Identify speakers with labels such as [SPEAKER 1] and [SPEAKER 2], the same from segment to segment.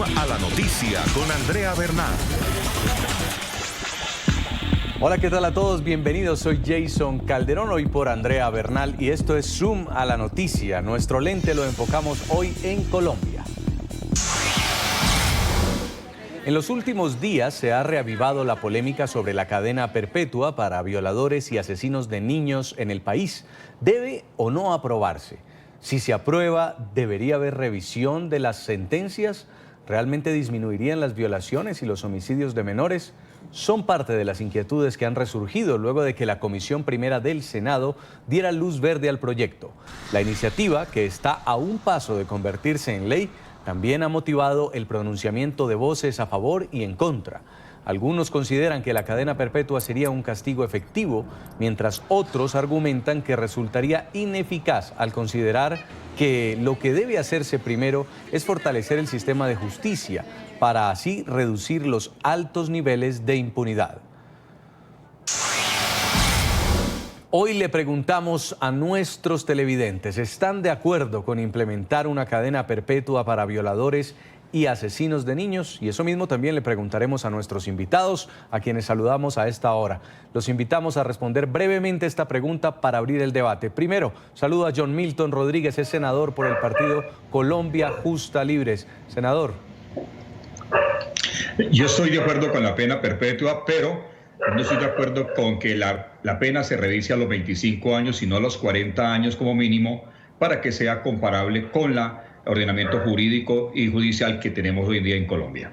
[SPEAKER 1] a la noticia con Andrea Bernal.
[SPEAKER 2] Hola, ¿qué tal a todos? Bienvenidos, soy Jason Calderón, hoy por Andrea Bernal y esto es Zoom a la noticia. Nuestro lente lo enfocamos hoy en Colombia. En los últimos días se ha reavivado la polémica sobre la cadena perpetua para violadores y asesinos de niños en el país. ¿Debe o no aprobarse? Si se aprueba, ¿debería haber revisión de las sentencias? ¿Realmente disminuirían las violaciones y los homicidios de menores? Son parte de las inquietudes que han resurgido luego de que la Comisión Primera del Senado diera luz verde al proyecto. La iniciativa, que está a un paso de convertirse en ley, también ha motivado el pronunciamiento de voces a favor y en contra. Algunos consideran que la cadena perpetua sería un castigo efectivo, mientras otros argumentan que resultaría ineficaz al considerar que lo que debe hacerse primero es fortalecer el sistema de justicia para así reducir los altos niveles de impunidad. Hoy le preguntamos a nuestros televidentes, ¿están de acuerdo con implementar una cadena perpetua para violadores y asesinos de niños? Y eso mismo también le preguntaremos a nuestros invitados, a quienes saludamos a esta hora. Los invitamos a responder brevemente esta pregunta para abrir el debate. Primero, saludo a John Milton Rodríguez, es senador por el partido Colombia Justa Libres. Senador.
[SPEAKER 3] Yo estoy de acuerdo con la pena perpetua, pero no estoy de acuerdo con que la pena se revise a los 25 años, sino a los 40 años como mínimo, para que sea comparable con el ordenamiento jurídico y judicial que tenemos hoy en día en Colombia.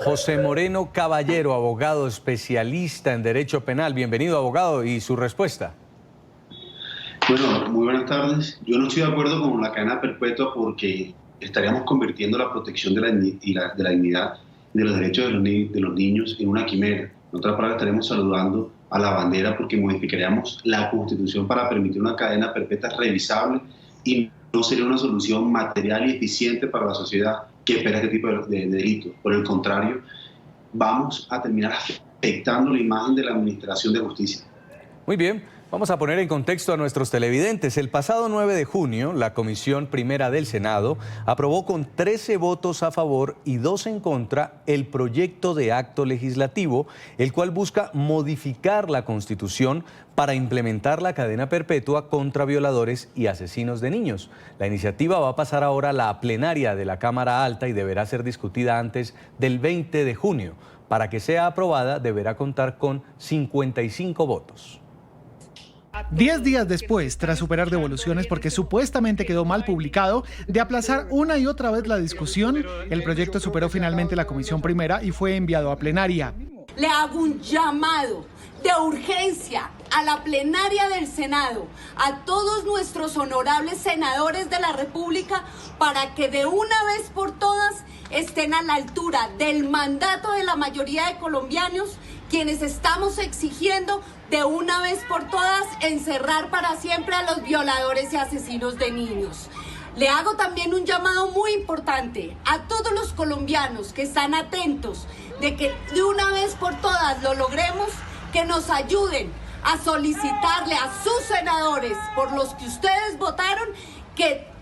[SPEAKER 2] José Moreno Caballero, abogado especialista en Derecho Penal. Bienvenido, abogado, y su respuesta.
[SPEAKER 4] Bueno, muy buenas tardes. Yo no estoy de acuerdo con la cadena perpetua porque estaríamos convirtiendo la protección de la dignidad de los derechos de los niños en una quimera. En otras palabras, estaremos saludando a la bandera porque modificaríamos la Constitución para permitir una cadena perpetua revisable y no sería una solución material y eficiente para la sociedad que espera este tipo de delitos. Por el contrario, vamos a terminar afectando la imagen de la Administración de Justicia.
[SPEAKER 2] Muy bien. Vamos a poner en contexto a nuestros televidentes. El pasado 9 de junio, la Comisión Primera del Senado aprobó con 13 votos a favor y 2 en contra el proyecto de acto legislativo, el cual busca modificar la Constitución para implementar la cadena perpetua contra violadores y asesinos de niños. La iniciativa va a pasar ahora a la plenaria de la Cámara Alta y deberá ser discutida antes del 20 de junio. Para que sea aprobada, deberá contar con 55 votos.
[SPEAKER 5] 10 días después, tras superar devoluciones porque supuestamente quedó mal publicado, de aplazar una y otra vez la discusión, el proyecto superó finalmente la Comisión Primera y fue enviado a plenaria.
[SPEAKER 6] Le hago un llamado de urgencia a la plenaria del Senado, a todos nuestros honorables senadores de la República, para que de una vez por todas estén a la altura del mandato de la mayoría de colombianos, quienes estamos exigiendo de una vez por todas encerrar para siempre a los violadores y asesinos de niños. Le hago también un llamado muy importante a todos los colombianos que están atentos de que de una vez por todas lo logremos, que nos ayuden a solicitarle a sus senadores por los que ustedes votaron,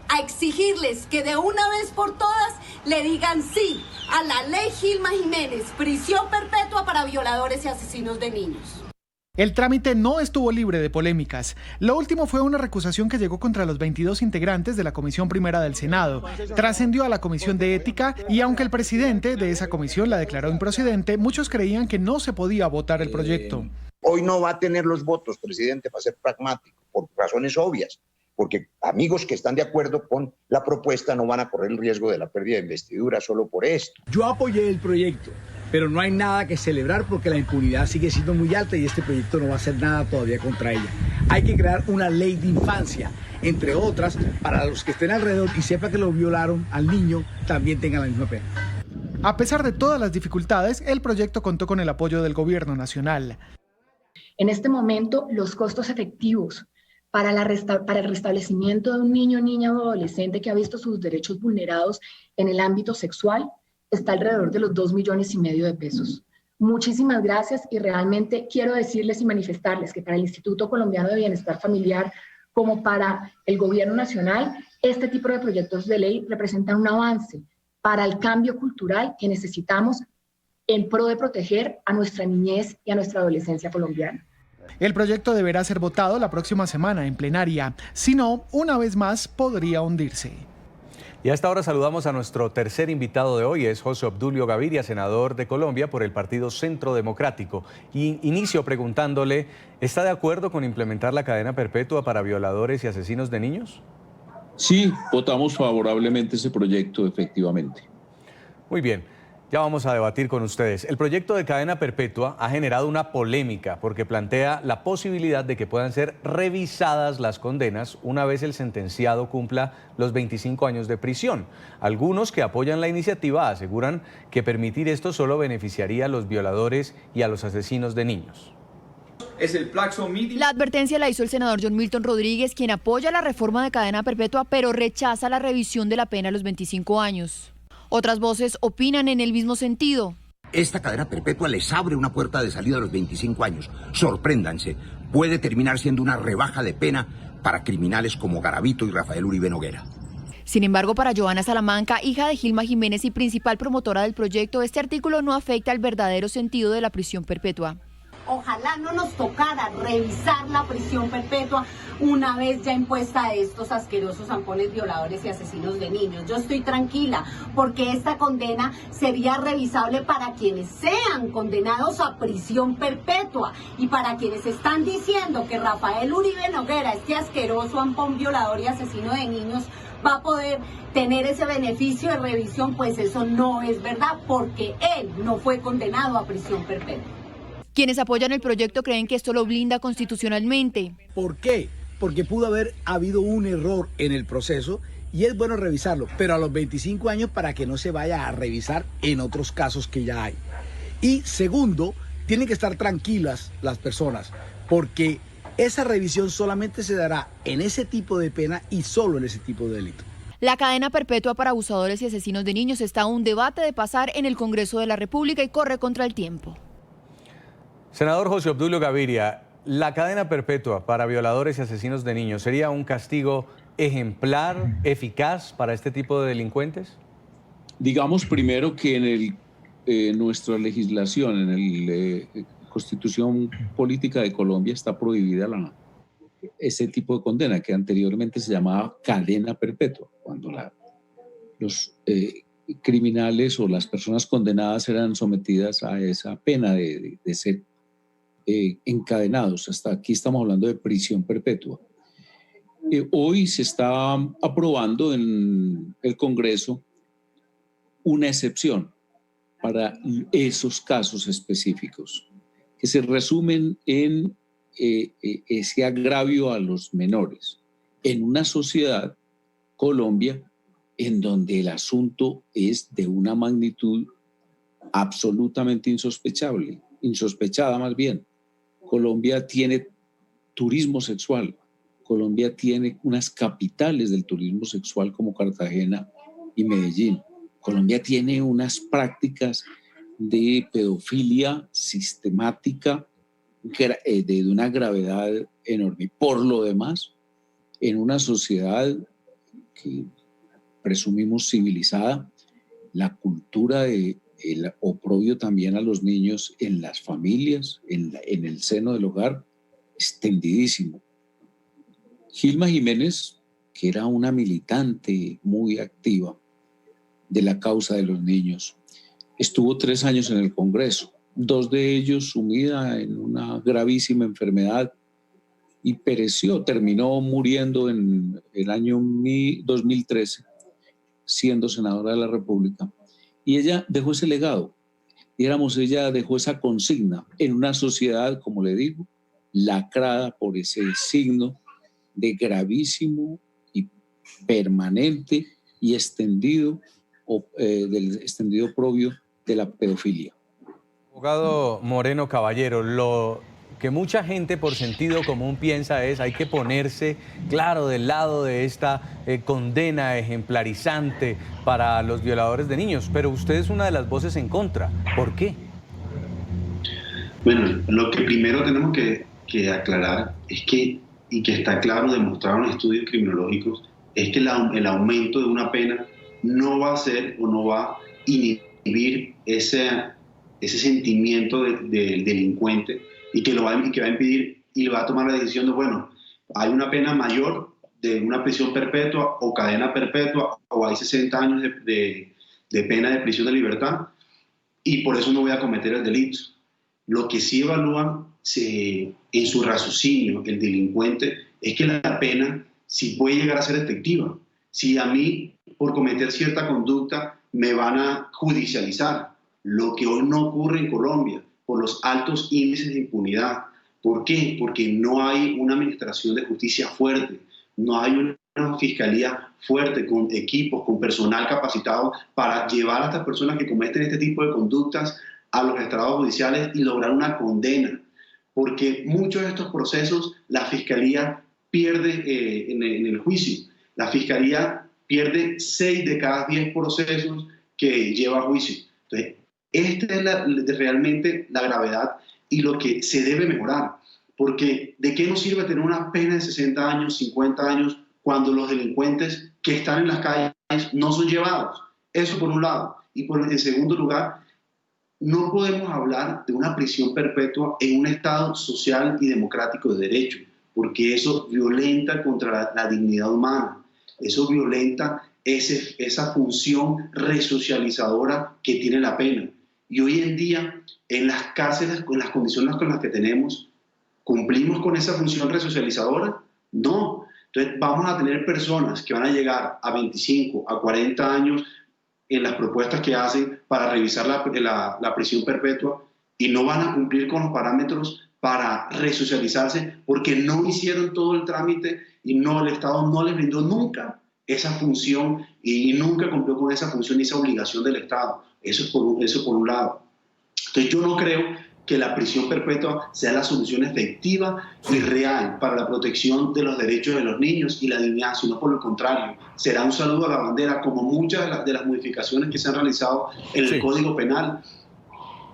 [SPEAKER 6] a exigirles que de una vez por todas le digan sí a la ley Gilma Jiménez, prisión perpetua para violadores y asesinos de niños.
[SPEAKER 5] El trámite no estuvo libre de polémicas. Lo último fue una recusación que llegó contra los 22 integrantes de la Comisión Primera del Senado. Trascendió a la Comisión de Ética y aunque el presidente de esa comisión la declaró improcedente, muchos creían que no se podía votar el proyecto.
[SPEAKER 7] Hoy no va a tener los votos, presidente, para ser pragmático, por razones obvias, porque amigos que están de acuerdo con la propuesta no van a correr el riesgo de la pérdida de investidura solo por esto.
[SPEAKER 8] Yo apoyé el proyecto, pero no hay nada que celebrar porque la impunidad sigue siendo muy alta y este proyecto no va a hacer nada todavía contra ella. Hay que crear una ley de infancia, entre otras, para los que estén alrededor y sepan que lo violaron al niño, también tengan la misma pena.
[SPEAKER 5] A pesar de todas las dificultades, el proyecto contó con el apoyo del Gobierno Nacional.
[SPEAKER 9] En este momento, los costos efectivos para el restablecimiento de un niño, niña o adolescente que ha visto sus derechos vulnerados en el ámbito sexual está alrededor de los 2,5 millones de pesos. Muchísimas gracias y realmente quiero decirles y manifestarles que para el Instituto Colombiano de Bienestar Familiar como para el Gobierno Nacional, este tipo de proyectos de ley representan un avance para el cambio cultural que necesitamos en pro de proteger a nuestra niñez y a nuestra adolescencia colombiana.
[SPEAKER 5] El proyecto deberá ser votado la próxima semana en plenaria, si no, una vez más podría hundirse.
[SPEAKER 2] Y a esta hora saludamos a nuestro tercer invitado de hoy, es José Obdulio Gaviria, senador de Colombia por el Partido Centro Democrático. Y inicio preguntándole, ¿está de acuerdo con implementar la cadena perpetua para violadores y asesinos de niños?
[SPEAKER 10] Sí, votamos favorablemente ese proyecto, efectivamente.
[SPEAKER 2] Muy bien. Ya vamos a debatir con ustedes. El proyecto de cadena perpetua ha generado una polémica porque plantea la posibilidad de que puedan ser revisadas las condenas una vez el sentenciado cumpla los 25 años de prisión. Algunos que apoyan la iniciativa aseguran que permitir esto solo beneficiaría a los violadores y a los asesinos de niños.
[SPEAKER 11] La advertencia la hizo el senador John Milton Rodríguez, quien apoya la reforma de cadena perpetua, pero rechaza la revisión de la pena a los 25 años. Otras voces opinan en el mismo sentido.
[SPEAKER 12] Esta cadena perpetua les abre una puerta de salida a los 25 años. Sorpréndanse, puede terminar siendo una rebaja de pena para criminales como Garavito y Rafael Uribe Noguera.
[SPEAKER 11] Sin embargo, para Joana Salamanca, hija de Gilma Jiménez y principal promotora del proyecto, este artículo no afecta al verdadero sentido de la prisión perpetua.
[SPEAKER 6] Ojalá no nos tocara revisar la prisión perpetua una vez ya impuesta a estos asquerosos zampones violadores y asesinos de niños. Yo estoy tranquila porque esta condena sería revisable para quienes sean condenados a prisión perpetua y para quienes están diciendo que Rafael Uribe Noguera, este asqueroso zampón violador y asesino de niños, va a poder tener ese beneficio de revisión, pues eso no es verdad porque él no fue condenado a prisión perpetua.
[SPEAKER 11] Quienes apoyan el proyecto creen que esto lo blinda constitucionalmente.
[SPEAKER 8] ¿Por qué? Porque pudo haber habido un error en el proceso y es bueno revisarlo, pero a los 25 años para que no se vaya a revisar en otros casos que ya hay. Y segundo, tienen que estar tranquilas las personas, porque esa revisión solamente se dará en ese tipo de pena y solo en ese tipo de delito.
[SPEAKER 11] La cadena perpetua para abusadores y asesinos de niños está a un debate de pasar en el Congreso de la República y corre contra el tiempo.
[SPEAKER 2] Senador José Obdulio Gaviria, ¿la cadena perpetua para violadores y asesinos de niños sería un castigo ejemplar, eficaz para este tipo de delincuentes?
[SPEAKER 10] Digamos primero que en nuestra legislación, en la Constitución Política de Colombia está prohibida ese tipo de condena que anteriormente se llamaba cadena perpetua, cuando los criminales o las personas condenadas eran sometidas a esa pena de ser encadenados. Hasta aquí estamos hablando de prisión perpetua. Hoy se está aprobando en el Congreso una excepción para esos casos específicos que se resumen en ese agravio a los menores en una sociedad, Colombia, en donde el asunto es de una magnitud absolutamente insospechada más bien. Colombia tiene turismo sexual. Colombia tiene unas capitales del turismo sexual como Cartagena y Medellín. Colombia tiene unas prácticas de pedofilia sistemática de una gravedad enorme. Por lo demás, en una sociedad que presumimos civilizada, la cultura de el oprobio también a los niños en las familias, en el seno del hogar, extendidísimo. Gilma Jiménez, que era una militante muy activa de la causa de los niños, estuvo 3 años en el Congreso, 2 de ellos sumida en una gravísima enfermedad y pereció, terminó muriendo en el año 2013, siendo senadora de la República. Y ella dejó ese legado, ella dejó esa consigna en una sociedad, como le digo, lacrada por ese signo de gravísimo y permanente y extendido, del extendido oprobio de la pedofilia.
[SPEAKER 2] Abogado Moreno Caballero, lo que mucha gente por sentido común piensa es hay que ponerse, claro, del lado de esta condena ejemplarizante para los violadores de niños, pero usted es una de las voces en contra. ¿Por qué?
[SPEAKER 4] Bueno, lo que primero tenemos que aclarar es que, y que está claro, demostrado en estudios criminológicos, es que el aumento de una pena no va a hacer o no va a inhibir ese sentimiento del delincuente y que va a impedir y le va a tomar la decisión de, bueno, hay una pena mayor de una prisión perpetua o cadena perpetua o hay 60 años de pena de prisión de libertad y por eso no voy a cometer el delito. Lo que sí evalúan en su raciocinio el delincuente es que la pena sí puede llegar a ser efectiva. Si a mí, por cometer cierta conducta, me van a judicializar, lo que hoy no ocurre en Colombia, por los altos índices de impunidad. ¿Por qué? Porque no hay una administración de justicia fuerte, no hay una fiscalía fuerte, con equipos, con personal capacitado para llevar a estas personas que cometen este tipo de conductas a los estrados judiciales y lograr una condena. Porque muchos de estos procesos la fiscalía pierde en el juicio. La fiscalía pierde 6 de cada 10 procesos que lleva a juicio. Entonces, esta es realmente la gravedad y lo que se debe mejorar. Porque ¿de qué nos sirve tener una pena de 60 años, 50 años, cuando los delincuentes que están en las calles no son llevados? Eso por un lado. Y en segundo lugar, no podemos hablar de una prisión perpetua en un Estado social y democrático de derecho, porque eso violenta contra la dignidad humana. Eso violenta esa función resocializadora que tiene la pena. Y hoy en día, en las cárceles, con las condiciones con las que tenemos, ¿cumplimos con esa función resocializadora? No. Entonces vamos a tener personas que van a llegar a 25, a 40 años en las propuestas que hacen para revisar la prisión perpetua y no van a cumplir con los parámetros para resocializarse porque no hicieron todo el trámite y el Estado no les brindó nunca esa función y nunca cumplió con esa función y esa obligación del Estado. Eso por un lado. Entonces yo no creo que la prisión perpetua sea la solución efectiva y real para la protección de los derechos de los niños y la dignidad, sino por lo contrario, será un saludo a la bandera, como muchas de las modificaciones que se han realizado en el Código Penal.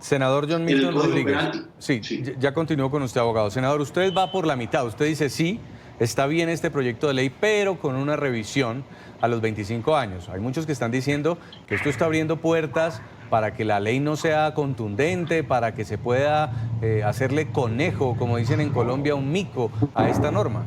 [SPEAKER 2] Senador John Milton Rodríguez. Sí, ya continúo con usted, abogado. Senador, usted va por la mitad. Usted dice sí, está bien este proyecto de ley, pero con una revisión a los 25 años. Hay muchos que están diciendo que esto está abriendo puertas para que la ley no sea contundente, para que se pueda hacerle conejo, como dicen en Colombia, un mico a esta norma.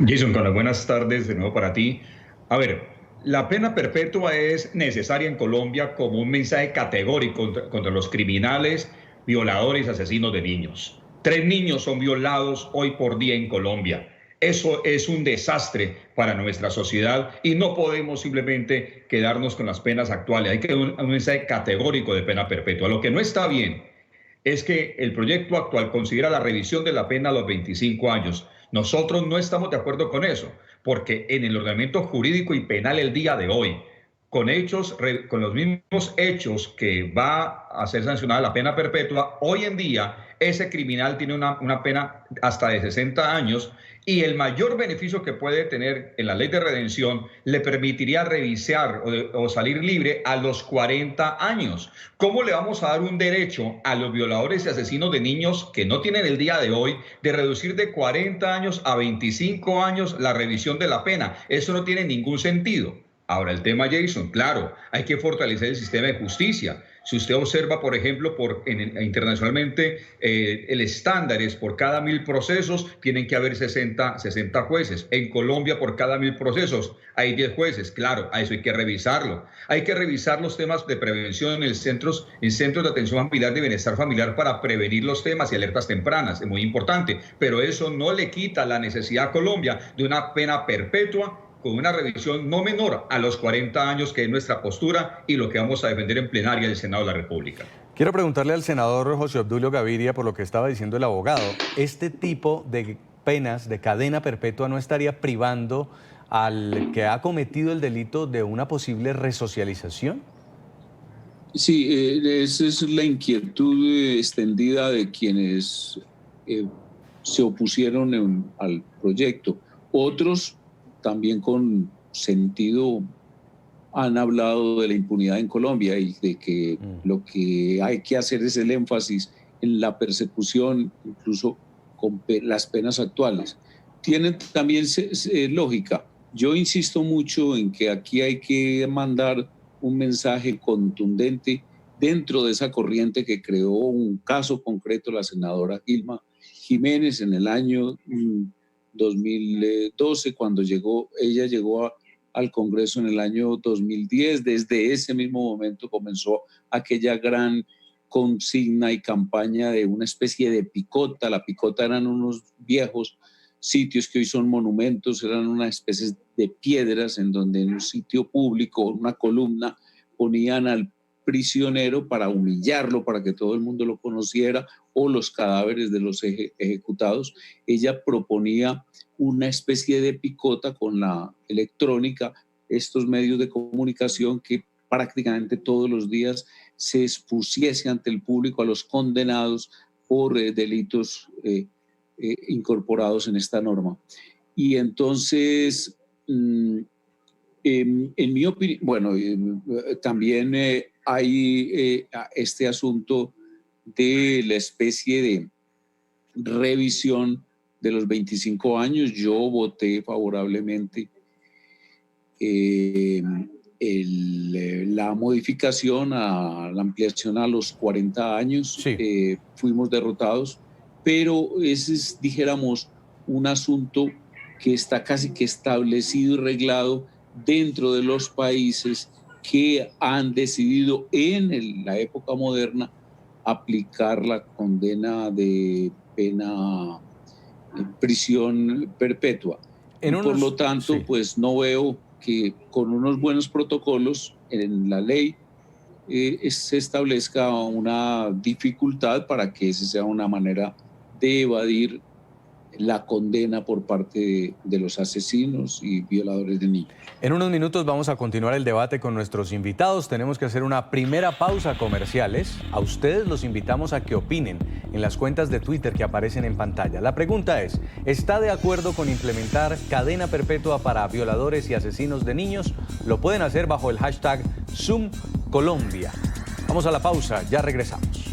[SPEAKER 3] Jason, con las buenas tardes de nuevo para ti. A ver, la pena perpetua es necesaria en Colombia como un mensaje categórico contra los criminales, violadores, asesinos de niños. 3 niños son violados hoy por día en Colombia. Eso es un desastre para nuestra sociedad y no podemos simplemente quedarnos con las penas actuales. Hay que dar un mensaje categórico de pena perpetua. Lo que no está bien es que el proyecto actual considera la revisión de la pena a los 25 años. Nosotros no estamos de acuerdo con eso, porque en el ordenamiento jurídico y penal el día de hoy, con los mismos hechos que va a ser sancionada la pena perpetua, hoy en día ese criminal tiene una pena hasta de 60 años y el mayor beneficio que puede tener en la ley de redención le permitiría revisar o salir libre a los 40 años. ¿Cómo le vamos a dar un derecho a los violadores y asesinos de niños que no tienen el día de hoy de reducir de 40 años a 25 años la revisión de la pena? Eso no tiene ningún sentido. Ahora, el tema, Jason, claro, hay que fortalecer el sistema de justicia. Si usted observa, por ejemplo, internacionalmente, el estándar es por cada 1000 procesos tienen que haber 60 jueces. En Colombia, por cada 1000 procesos hay 10 jueces. Claro, a eso hay que revisarlo. Hay que revisar los temas de prevención en centros de atención familiar, de bienestar familiar, para prevenir los temas y alertas tempranas. Es muy importante, pero eso no le quita la necesidad a Colombia de una pena perpetua con una revisión no menor a los 40 años, que es nuestra postura y lo que vamos a defender en plenaria del Senado de la República.
[SPEAKER 2] Quiero preguntarle al senador José Obdulio Gaviria por lo que estaba diciendo el abogado. ¿Este tipo de penas de cadena perpetua no estaría privando al que ha cometido el delito de una posible resocialización?
[SPEAKER 10] Sí, esa es la inquietud extendida de quienes se opusieron al proyecto. Otros también con sentido han hablado de la impunidad en Colombia y de que lo que hay que hacer es el énfasis en la persecución, incluso con las penas actuales. Tienen también lógica, Yo insisto mucho en que aquí hay que mandar un mensaje contundente dentro de esa corriente que creó un caso concreto la senadora Gilma Jiménez en el año 2012, cuando ella llegó al Congreso en el año 2010. Desde ese mismo momento comenzó aquella gran consigna y campaña de una especie de picota. La picota eran unos viejos sitios que hoy son monumentos, eran unas especies de piedras en donde en un sitio público, una columna, ponían al prisionero para humillarlo, para que todo el mundo lo conociera, o los cadáveres de los ejecutados. Ella proponía una especie de picota con la electrónica, estos medios de comunicación que prácticamente todos los días se expusiese ante el público a los condenados por delitos incorporados en esta norma. Y entonces, en mi opinión, bueno, también hay este asunto de la especie de revisión de los 25 años. Yo voté favorablemente la modificación a la ampliación a los 40 años. Sí. Fuimos derrotados, pero ese es, dijéramos, un asunto que está casi que establecido y reglado dentro de los países que han decidido en la época moderna aplicar la condena de pena de prisión perpetua. Por lo tanto, sí, pues no veo que con unos buenos protocolos en la ley se establezca una dificultad para que esa sea una manera de evadir la condena por parte de los asesinos y violadores de niños.
[SPEAKER 2] En unos minutos vamos a continuar el debate con nuestros invitados. Tenemos que hacer una primera pausa comerciales. A ustedes los invitamos a que opinen en las cuentas de Twitter que aparecen en pantalla. La pregunta es, ¿está de acuerdo con implementar cadena perpetua para violadores y asesinos de niños? Lo pueden hacer bajo el hashtag #SumColombia. Vamos a la pausa, ya regresamos.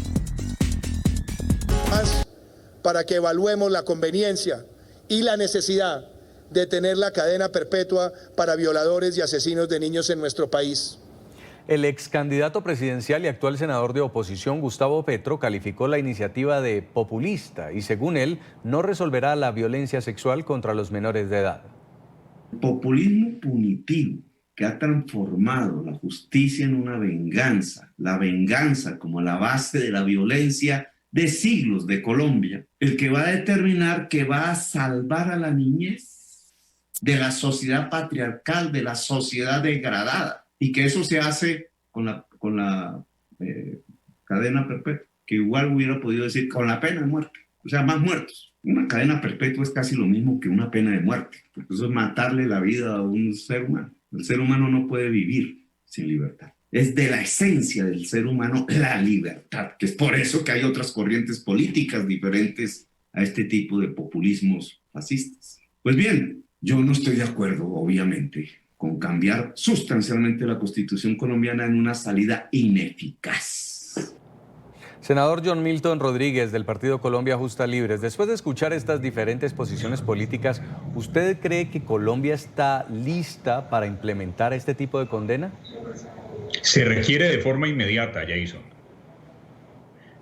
[SPEAKER 13] Para que evaluemos la conveniencia y la necesidad de tener la cadena perpetua para violadores y asesinos de niños en nuestro país.
[SPEAKER 2] El ex candidato presidencial y actual senador de oposición, Gustavo Petro, calificó la iniciativa de populista y, según él, no resolverá la violencia sexual contra los menores de edad.
[SPEAKER 14] Populismo punitivo que ha transformado la justicia en una venganza, la venganza como la base de la violencia de siglos de Colombia, el que va a determinar que va a salvar a la niñez de la sociedad patriarcal, de la sociedad degradada, y que eso se hace con la cadena perpetua, que igual hubiera podido decir con la pena de muerte, o sea, más muertos. Una cadena perpetua es casi lo mismo que una pena de muerte, porque eso es matarle la vida a un ser humano. El ser humano no puede vivir sin libertad. Es de la esencia del ser humano la libertad, que es por eso que hay otras corrientes políticas diferentes a este tipo de populismos fascistas. Pues bien, yo no estoy de acuerdo, obviamente, con cambiar sustancialmente la Constitución colombiana en una salida ineficaz.
[SPEAKER 2] Senador John Milton Rodríguez, del Partido Colombia Justa Libres, después de escuchar estas diferentes posiciones políticas, ¿usted cree que Colombia está lista para implementar este tipo de condena?
[SPEAKER 3] Se requiere de forma inmediata, Jason.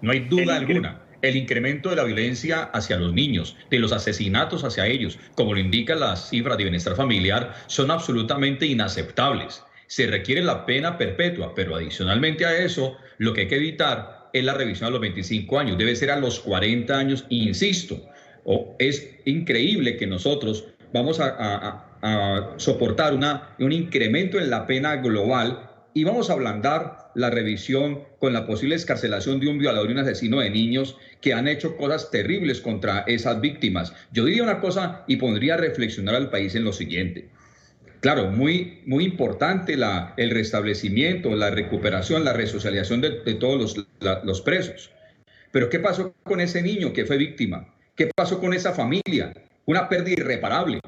[SPEAKER 3] No hay duda alguna. El incremento de la violencia hacia los niños, de los asesinatos hacia ellos, como lo indican las cifras de bienestar familiar, son absolutamente inaceptables. Se requiere la pena perpetua, pero adicionalmente a eso, lo que hay que evitar es la revisión a los 25 años. Debe ser a los 40 años, insisto. Es increíble que nosotros vamos a soportar un incremento en la pena global y vamos a ablandar la revisión con la posible excarcelación de un violador y un asesino de niños que han hecho cosas terribles contra esas víctimas. Yo diría una cosa y pondría a reflexionar al país en lo siguiente. Claro, muy importante el restablecimiento, la recuperación, la resocialización de todos los presos. Pero ¿qué pasó con ese niño que fue víctima? ¿Qué pasó con esa familia? Una pérdida irreparable.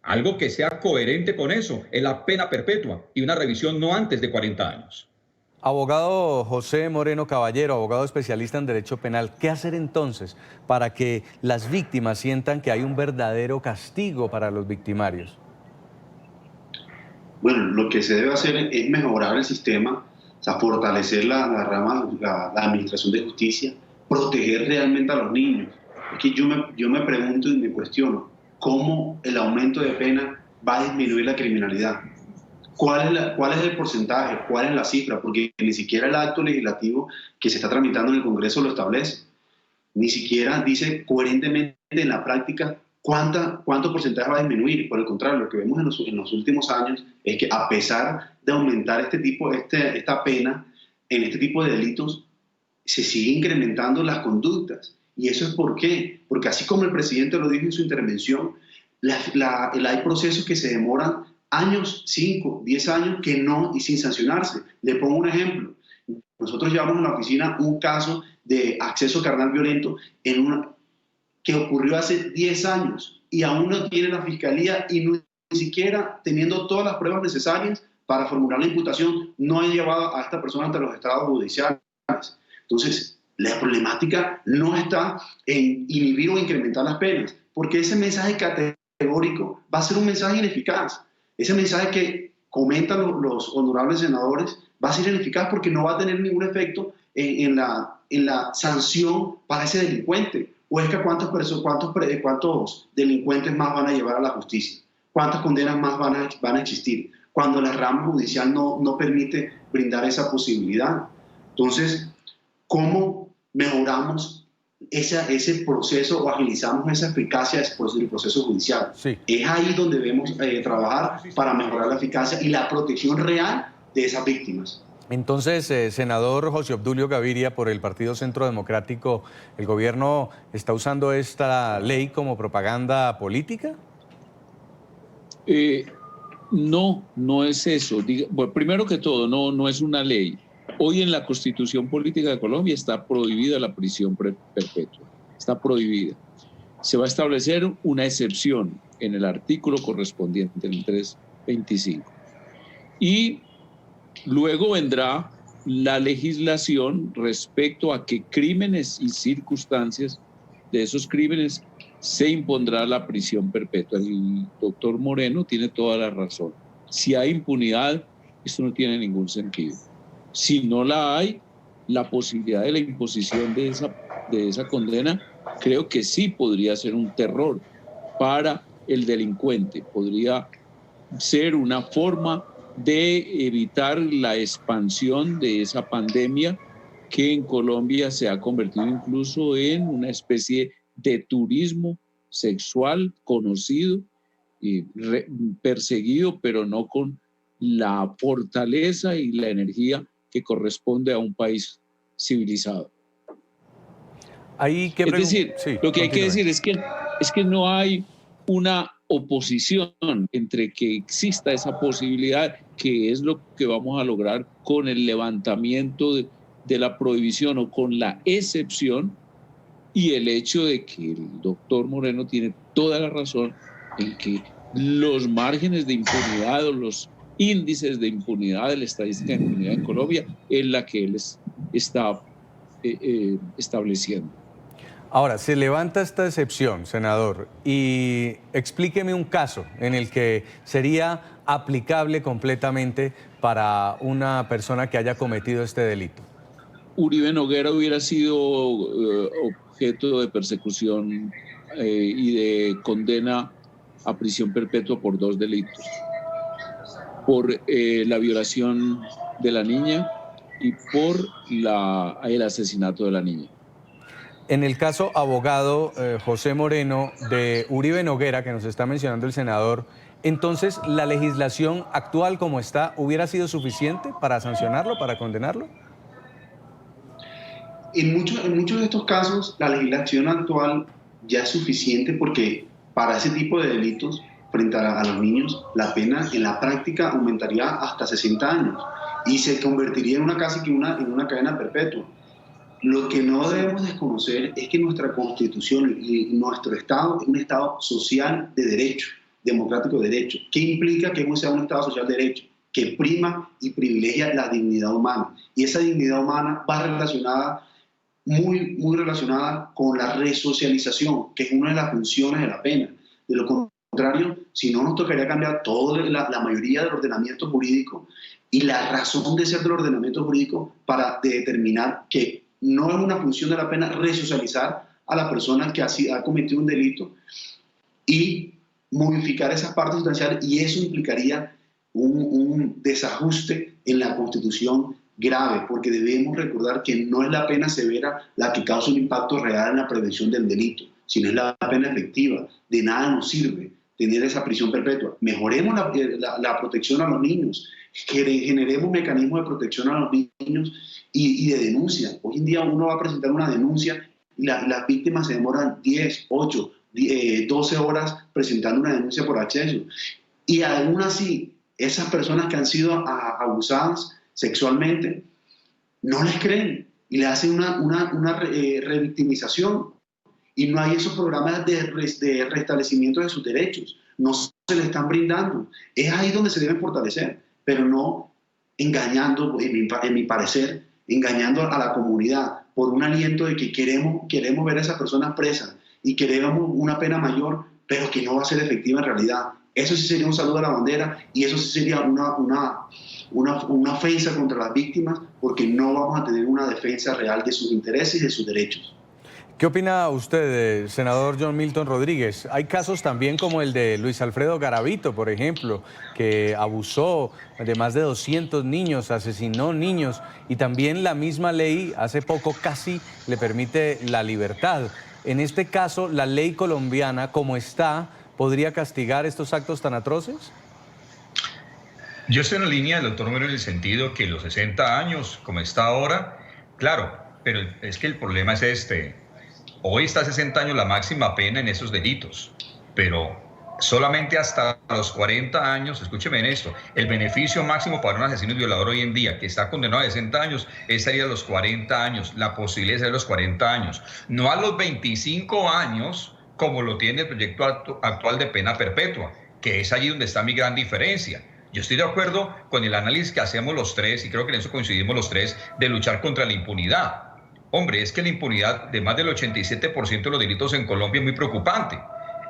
[SPEAKER 3] Algo que sea coherente con eso es la pena perpetua y una revisión no antes de 40 años.
[SPEAKER 2] Abogado José Moreno Caballero, abogado especialista en Derecho Penal, ¿qué hacer entonces para que las víctimas sientan que hay un verdadero castigo para los victimarios?
[SPEAKER 4] Bueno, lo que se debe hacer es mejorar el sistema, o sea, fortalecer la administración de justicia, proteger realmente a los niños. Es que yo me pregunto y me cuestiono, ¿cómo el aumento de pena va a disminuir la criminalidad? ¿Cuál es el porcentaje? ¿Cuál es la cifra? Porque ni siquiera el acto legislativo que se está tramitando en el Congreso lo establece. Ni siquiera dice coherentemente en la práctica cuánto porcentaje va a disminuir. Por el contrario, lo que vemos en los últimos años es que a pesar de aumentar esta pena en este tipo de delitos, se sigue incrementando las conductas. ¿Y eso es por qué? Porque así como el presidente lo dijo en su intervención, hay procesos que se demoran años, 5, 10 años, y sin sancionarse. Le pongo un ejemplo. Nosotros llevamos en la oficina un caso de acceso carnal violento que ocurrió hace 10 años y aún no tiene la fiscalía y ni siquiera teniendo todas las pruebas necesarias para formular la imputación, no ha llevado a esta persona ante los estados judiciales. Entonces, la problemática no está en inhibir o incrementar las penas, porque ese mensaje categórico va a ser un mensaje ineficaz. Ese mensaje que comentan los honorables senadores va a ser ineficaz porque no va a tener ningún efecto en la sanción para ese delincuente. ¿O es que cuántos delincuentes más van a llevar a la justicia? ¿Cuántas condenas más van a existir? Cuando la rama judicial no permite brindar esa posibilidad. Entonces, ¿cómo mejoramos ese proceso o agilizamos esa eficacia del proceso judicial?
[SPEAKER 2] Sí.
[SPEAKER 4] Es ahí donde debemos trabajar para mejorar la eficacia y la protección real de esas víctimas.
[SPEAKER 2] Entonces, senador José Obdulio Gaviria, por el Partido Centro Democrático, ¿el gobierno está usando esta ley como propaganda política?
[SPEAKER 10] No es eso. Bueno, primero que todo, no es una ley. Hoy en la Constitución Política de Colombia está prohibida la prisión perpetua. Está prohibida. Se va a establecer una excepción en el artículo correspondiente, el 325. Y luego vendrá la legislación respecto a qué crímenes y circunstancias de esos crímenes se impondrá la prisión perpetua. El doctor Moreno tiene toda la razón. Si hay impunidad, esto no tiene ningún sentido. Si no la hay, la posibilidad de la imposición de esa condena, creo que sí podría ser un terror para el delincuente. Podría ser una forma de evitar la expansión de esa pandemia que en Colombia se ha convertido incluso en una especie de turismo sexual conocido y perseguido, pero no con la fortaleza y la energía que corresponde a un país civilizado.
[SPEAKER 2] Es
[SPEAKER 10] decir,
[SPEAKER 2] sí,
[SPEAKER 10] lo que hay que decir es que no hay una oposición entre que exista esa posibilidad, que es lo que vamos a lograr con el levantamiento de la prohibición o con la excepción, y el hecho de que el doctor Moreno tiene toda la razón en que los márgenes de impunidad o los índices de impunidad de la estadística de impunidad en Colombia es la que él está estableciendo.
[SPEAKER 2] Ahora, se levanta esta excepción, senador, y explíqueme un caso en el que sería aplicable completamente para una persona que haya cometido este delito.
[SPEAKER 10] Uribe Noguera hubiera sido objeto de persecución y de condena a prisión perpetua por 2 delitos. Por la violación de la niña y por el asesinato de la niña.
[SPEAKER 2] En el caso, abogado José Moreno, de Uribe Noguera, que nos está mencionando el senador, entonces, ¿la legislación actual como está hubiera sido suficiente para sancionarlo, para condenarlo?
[SPEAKER 4] En muchos de estos casos, la legislación actual ya es suficiente porque para ese tipo de delitos, frente a los niños, la pena en la práctica aumentaría hasta 60 años y se convertiría en una cadena perpetua. Lo que no debemos desconocer es que nuestra Constitución y nuestro Estado es un Estado social de derecho, democrático de derecho. ¿Qué implica que sea un Estado social de derecho? Que prima y privilegia la dignidad humana. Y esa dignidad humana va relacionada, muy relacionada con la resocialización, que es una de las funciones de la pena. De lo contrario, si no nos tocaría cambiar toda la mayoría del ordenamiento jurídico y la razón de ser del ordenamiento jurídico para determinar que no es una función de la pena resocializar a la persona que ha cometido un delito y modificar esas partes sustanciales, y eso implicaría un desajuste en la Constitución grave, porque debemos recordar que no es la pena severa la que causa un impacto real en la prevención del delito, sino es la pena efectiva. De nada nos sirve tener esa prisión perpetua. Mejoremos la protección a los niños, generemos mecanismos de protección a los niños y de denuncia. Hoy en día uno va a presentar una denuncia y las víctimas se demoran 10, 8, 12 horas presentando una denuncia por acceso. Y aún así, esas personas que han sido abusadas sexualmente no les creen y le hacen una revictimización. Y no hay esos programas de restablecimiento de sus derechos. No se le están brindando. Es ahí donde se deben fortalecer, pero no engañando, en mi parecer, engañando a la comunidad por un aliento de que queremos ver a esas personas presas y queremos una pena mayor, pero que no va a ser efectiva en realidad. Eso sí sería un saludo a la bandera y eso sí sería una ofensa contra las víctimas, porque no vamos a tener una defensa real de sus intereses y de sus derechos.
[SPEAKER 2] ¿Qué opina usted, senador John Milton Rodríguez? Hay casos también como el de Luis Alfredo Garavito, por ejemplo, que abusó de más de 200 niños, asesinó niños, y también la misma ley hace poco casi le permite la libertad. En este caso, ¿la ley colombiana, como está, podría castigar estos actos tan atroces?
[SPEAKER 3] Yo estoy en la línea del doctor Moreno en el sentido que los 60 años, como está ahora, claro, pero es que el problema es este. Hoy está a 60 años la máxima pena en esos delitos, pero solamente hasta los 40 años, escúcheme en esto, el beneficio máximo para un asesino y violador hoy en día, que está condenado a 60 años, estaría a los 40 años, la posibilidad de ser a los 40 años, no a los 25 años, como lo tiene el proyecto actual de pena perpetua, que es allí donde está mi gran diferencia. Yo estoy de acuerdo con el análisis que hacemos los tres, y creo que en eso coincidimos los tres, de luchar contra la impunidad. Hombre, es que la impunidad de más del 87% de los delitos en Colombia es muy preocupante.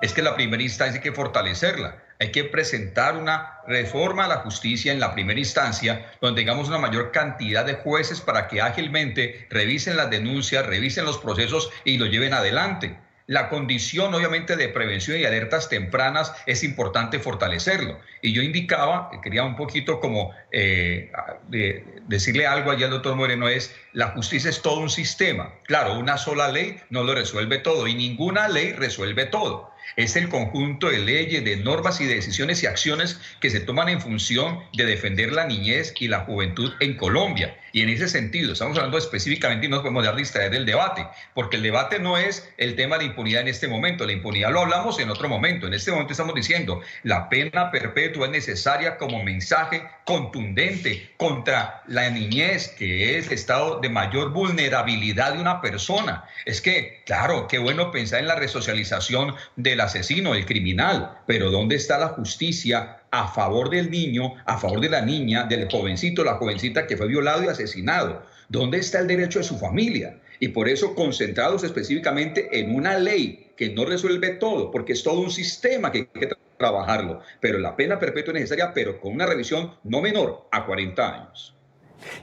[SPEAKER 3] Es que la primera instancia hay que fortalecerla. Hay que presentar una reforma a la justicia en la primera instancia, donde tengamos una mayor cantidad de jueces para que ágilmente revisen las denuncias, revisen los procesos y lo lleven adelante. La condición, obviamente, de prevención y alertas tempranas es importante fortalecerlo. Y yo indicaba, quería un poquito como decirle algo allá al doctor Moreno, la justicia es todo un sistema. Claro, una sola ley no lo resuelve todo y ninguna ley resuelve todo. Es el conjunto de leyes, de normas y de decisiones y acciones que se toman en función de defender la niñez y la juventud en Colombia. Y en ese sentido, estamos hablando específicamente, y no nos podemos dar distraer del debate, porque el debate no es el tema de la impunidad en este momento. La impunidad lo hablamos en otro momento. En este momento estamos diciendo, la pena perpetua es necesaria como mensaje contundente contra la niñez, que es el estado de mayor vulnerabilidad de una persona. Es que, claro, qué bueno pensar en la resocialización del asesino, del criminal, pero ¿dónde está la justicia a favor del niño, a favor de la niña, del jovencito, la jovencita que fue violado y asesinado? ¿Dónde está el derecho de su familia? Y por eso concentrados específicamente en una ley que no resuelve todo, porque es todo un sistema que hay que trabajarlo, pero la pena perpetua es necesaria, pero con una revisión no menor a 40 años.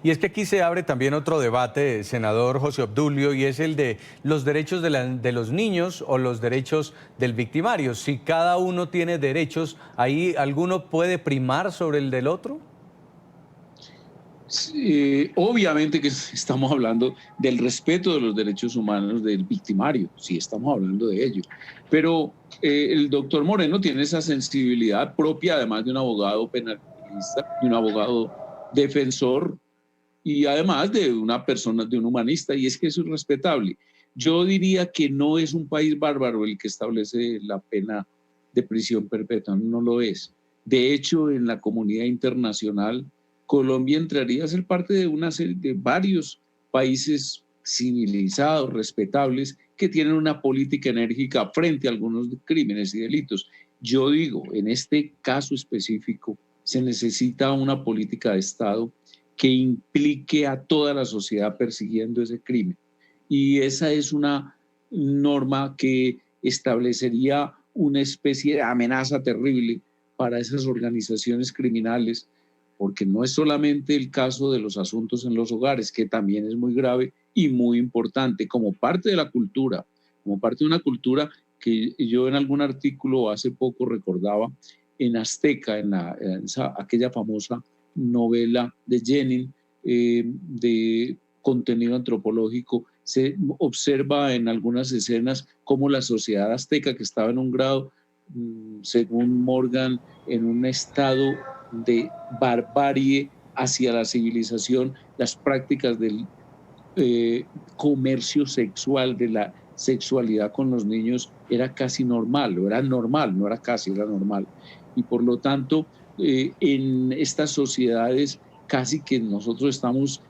[SPEAKER 2] Y es que aquí se abre también otro debate, senador José Obdulio, y es el de los derechos de los niños o los derechos del victimario. Si cada uno tiene derechos, ¿ahí alguno puede primar sobre el del otro?
[SPEAKER 10] Sí, obviamente que estamos hablando del respeto de los derechos humanos del victimario, sí estamos hablando de ello, pero el doctor Moreno tiene esa sensibilidad propia, además de un abogado penalista, de un abogado defensor y además de una persona, de un humanista, y es que eso es respetable. Yo diría que no es un país bárbaro el que establece la pena de prisión perpetua, no lo es. De hecho, en la comunidad internacional, Colombia entraría a ser parte de una serie de varios países civilizados, respetables, que tienen una política enérgica frente a algunos crímenes y delitos. Yo digo, en este caso específico, se necesita una política de Estado que implique a toda la sociedad persiguiendo ese crimen. Y esa es una norma que establecería una especie de amenaza terrible para esas organizaciones criminales, porque no es solamente el caso de los asuntos en los hogares, que también es muy grave y muy importante, como parte de la cultura, como parte de una cultura que yo en algún artículo hace poco recordaba en Azteca, aquella famosa novela de Jenin, de contenido antropológico, se observa en algunas escenas cómo la sociedad azteca, que estaba en un grado, según Morgan, en un estado de barbarie hacia la civilización, las prácticas del comercio sexual, de la sexualidad con los niños, era casi normal, o era normal, no era casi, era normal. Y por lo tanto, en estas sociedades casi que nosotros estamos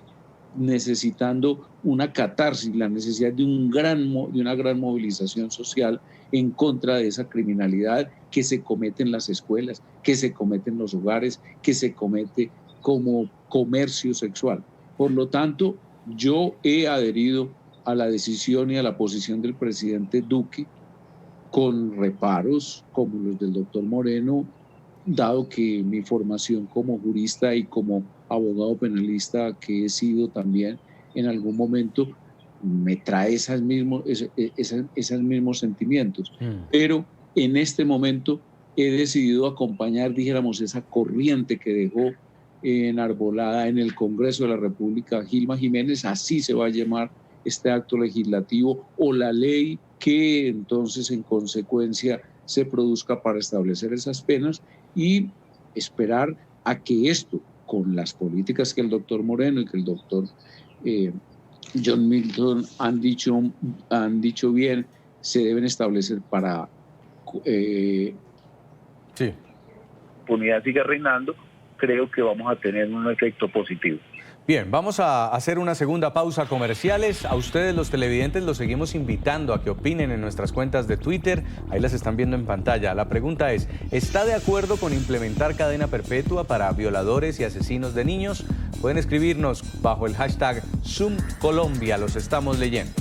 [SPEAKER 10] necesitando una catarsis, la necesidad de una gran movilización social en contra de esa criminalidad que se comete en las escuelas, que se comete en los hogares, que se comete como comercio sexual. Por lo tanto, yo he adherido a la decisión y a la posición del presidente Duque con reparos como los del doctor Moreno, dado que mi formación como jurista y como abogado penalista que he sido también en algún momento me trae esos mismos sentimientos. Pero en este momento he decidido acompañar, dijéramos, esa corriente que dejó enarbolada en el Congreso de la República Gilma Jiménez, así se va a llamar este acto legislativo o la ley que entonces en consecuencia se produzca para establecer esas penas, y esperar a que esto, con las políticas que el doctor Moreno y que el doctor John Milton han dicho bien, se deben establecer para...
[SPEAKER 2] Sí.
[SPEAKER 15] Impunidad sigue reinando, creo que vamos a tener un efecto positivo.
[SPEAKER 2] Bien, vamos a hacer una segunda pausa comerciales. A ustedes, los televidentes, los seguimos invitando a que opinen en nuestras cuentas de Twitter. Ahí las están viendo en pantalla. La pregunta es, ¿está de acuerdo con implementar cadena perpetua para violadores y asesinos de niños? Pueden escribirnos bajo el hashtag #ZoomColombia. Los estamos leyendo.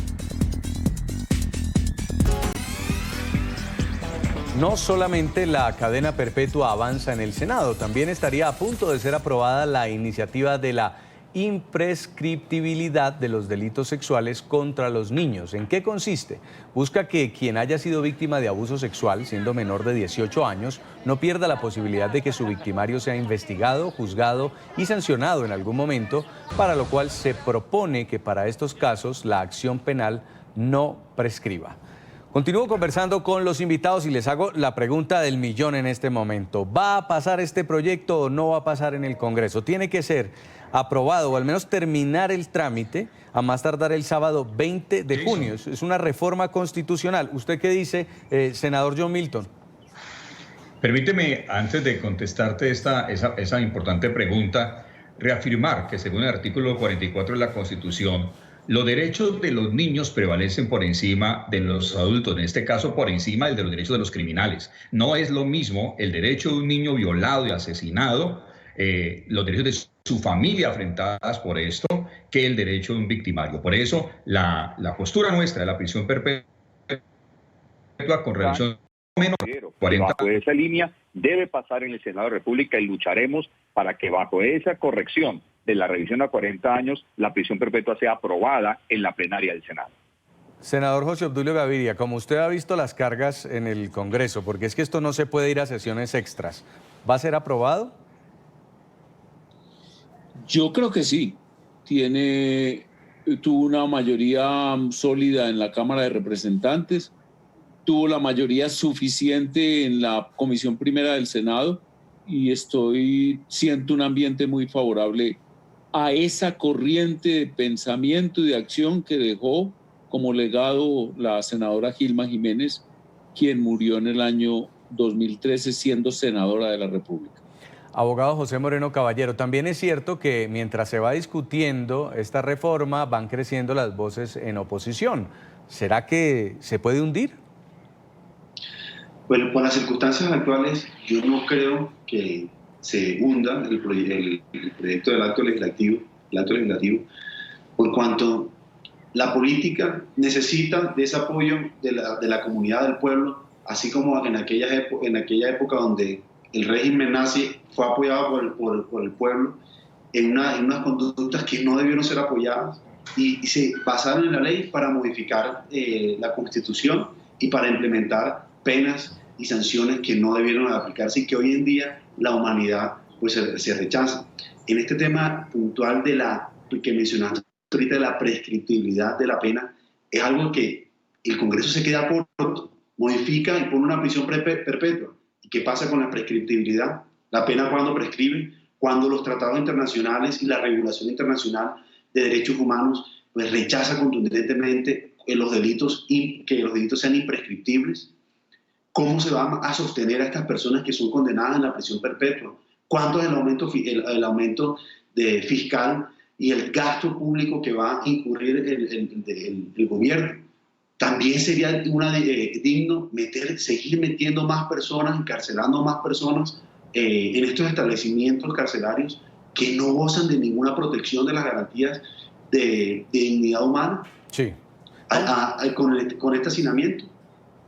[SPEAKER 2] No solamente la cadena perpetua avanza en el Senado, también estaría a punto de ser aprobada la iniciativa de la imprescriptibilidad de los delitos sexuales contra los niños. ¿En qué consiste? Busca que quien haya sido víctima de abuso sexual, siendo menor de 18 años, no pierda la posibilidad de que su victimario sea investigado, juzgado y sancionado en algún momento, para lo cual se propone que para estos casos la acción penal no prescriba. Continúo conversando con los invitados y les hago la pregunta del millón en este momento. ¿Va a pasar este proyecto o no va a pasar en el Congreso? Tiene que ser aprobado o al menos terminar el trámite a más tardar el sábado 20 de junio. Es una reforma constitucional. ¿Usted qué dice, senador John Milton?
[SPEAKER 3] Permíteme, antes de contestarte esa importante pregunta, reafirmar que según el artículo 44 de la Constitución, los derechos de los niños prevalecen por encima de los adultos, en este caso por encima de los derechos de los criminales. No es lo mismo el derecho de un niño violado y asesinado, los derechos de su familia afrentadas por esto, que el derecho de un victimario. Por eso la postura nuestra de la prisión perpetua con revisión menos 40
[SPEAKER 15] bajo esa línea debe pasar en el Senado de la República y lucharemos para que bajo esa corrección de la revisión a 40 años, la prisión perpetua sea aprobada en la plenaria del Senado.
[SPEAKER 2] Senador José Obdulio Gaviria, como usted ha visto las cargas en el Congreso, porque es que esto no se puede ir a sesiones extras, ¿va a ser aprobado?
[SPEAKER 10] Yo creo que sí. Tuvo una mayoría sólida en la Cámara de Representantes, tuvo la mayoría suficiente en la Comisión Primera del Senado y siento un ambiente muy favorable a esa corriente de pensamiento y de acción que dejó como legado la senadora Gilma Jiménez, quien murió en el año 2013 siendo senadora de la República.
[SPEAKER 2] Abogado José Moreno Caballero, también es cierto que mientras se va discutiendo esta reforma van creciendo las voces en oposición. ¿Será que se puede hundir?
[SPEAKER 4] Bueno, por las circunstancias actuales, yo no creo que se hunda el proyecto del acto legislativo, por cuanto la política necesita de ese apoyo de la comunidad del pueblo así como en aquella época donde el régimen nazi fue apoyado por el pueblo en unas conductas que no debieron ser apoyadas y se basaron en la ley para modificar la Constitución y para implementar penas y sanciones que no debieron aplicarse y que hoy en día la humanidad pues se rechaza. En este tema puntual que mencionaste ahorita de la prescriptibilidad de la pena, es algo que el Congreso se queda corto, modifica y pone una prisión perpetua. ¿Y qué pasa con la prescriptibilidad? La pena cuando prescribe, cuando los tratados internacionales y la regulación internacional de derechos humanos pues rechaza contundentemente los delitos y que los delitos sean imprescriptibles. ¿Cómo se va a sostener a estas personas que son condenadas en la prisión perpetua? ¿Cuánto es el aumento fiscal y el gasto público que va a incurrir el gobierno? También sería digno seguir metiendo más personas, encarcelando más personas en estos establecimientos carcelarios que no gozan de ninguna protección de las garantías de dignidad humana.
[SPEAKER 2] Sí.
[SPEAKER 4] Con este hacinamiento.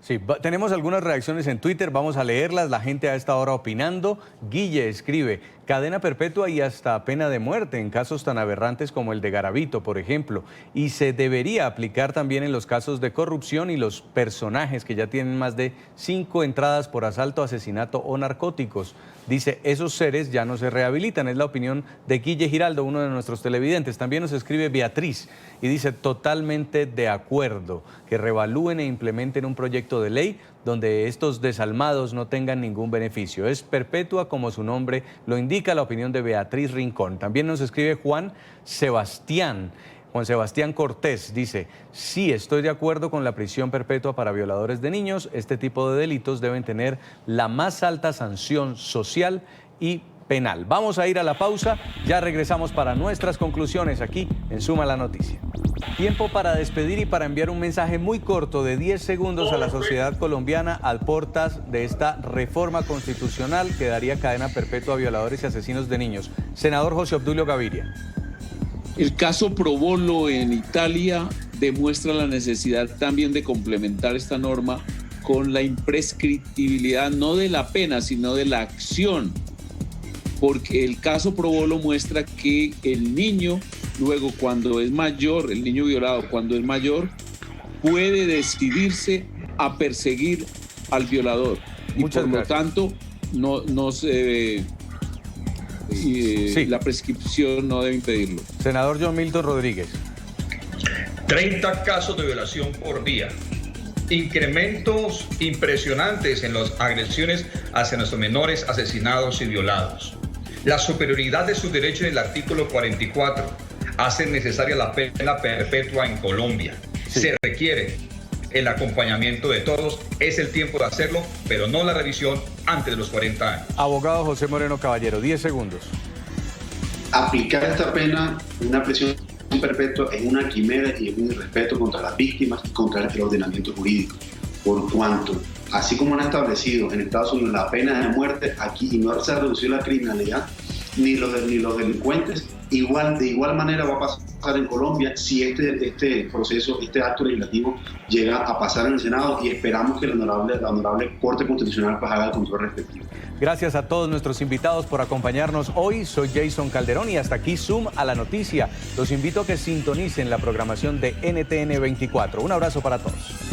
[SPEAKER 2] Sí, tenemos algunas reacciones en Twitter, vamos a leerlas, la gente a esta hora opinando. Guille escribe, cadena perpetua y hasta pena de muerte en casos tan aberrantes como el de Garavito, por ejemplo, y se debería aplicar también en los casos de corrupción y los personajes que ya tienen más de 5 entradas por asalto, asesinato o narcóticos. Dice, esos seres ya no se rehabilitan, es la opinión de Guille Giraldo, uno de nuestros televidentes. También nos escribe Beatriz y dice, totalmente de acuerdo, que revalúen e implementen un proyecto de ley donde estos desalmados no tengan ningún beneficio. Es perpetua como su nombre lo indica, la opinión de Beatriz Rincón. También nos escribe Juan Sebastián Cortés, dice, sí, estoy de acuerdo con la prisión perpetua para violadores de niños. Este tipo de delitos deben tener la más alta sanción social y penal. Vamos a ir a la pausa, ya regresamos para nuestras conclusiones aquí en Suma la Noticia. Tiempo para despedir y para enviar un mensaje muy corto de 10 segundos a la sociedad colombiana al portas de esta reforma constitucional que daría cadena perpetua a violadores y asesinos de niños. Senador José Obdulio Gaviria.
[SPEAKER 10] El caso Provolo en Italia demuestra la necesidad también de complementar esta norma con la imprescriptibilidad no de la pena, sino de la acción. Porque el caso Provolo muestra que el niño, luego cuando es mayor, el niño violado cuando es mayor, puede decidirse a perseguir al violador. Y por lo tanto, la prescripción no debe impedirlo.
[SPEAKER 2] Senador John Milton Rodríguez.
[SPEAKER 3] 30 casos de violación por día. Incrementos impresionantes en las agresiones hacia nuestros menores asesinados y violados. La superioridad de sus derechos en el artículo 44 hace necesaria la pena perpetua en Colombia. Sí. Se requiere el acompañamiento de todos, es el tiempo de hacerlo, pero no la revisión antes de los 40 años.
[SPEAKER 2] Abogado José Moreno Caballero, 10 segundos.
[SPEAKER 4] Aplicar esta pena, una prisión perpetua, es una quimera y es un irrespeto contra las víctimas y contra el ordenamiento jurídico. Por cuanto, así como han establecido en Estados Unidos la pena de muerte, aquí no se ha reducido la criminalidad ni los delincuentes, de igual manera va a pasar en Colombia si este proceso, este acto legislativo llega a pasar en el Senado, y esperamos que la honorable Corte Constitucional haga el control respectivo.
[SPEAKER 2] Gracias a todos nuestros invitados por acompañarnos hoy. Soy Jason Calderón y hasta aquí Zoom a la Noticia. Los invito a que sintonicen la programación de NTN 24. Un abrazo para todos.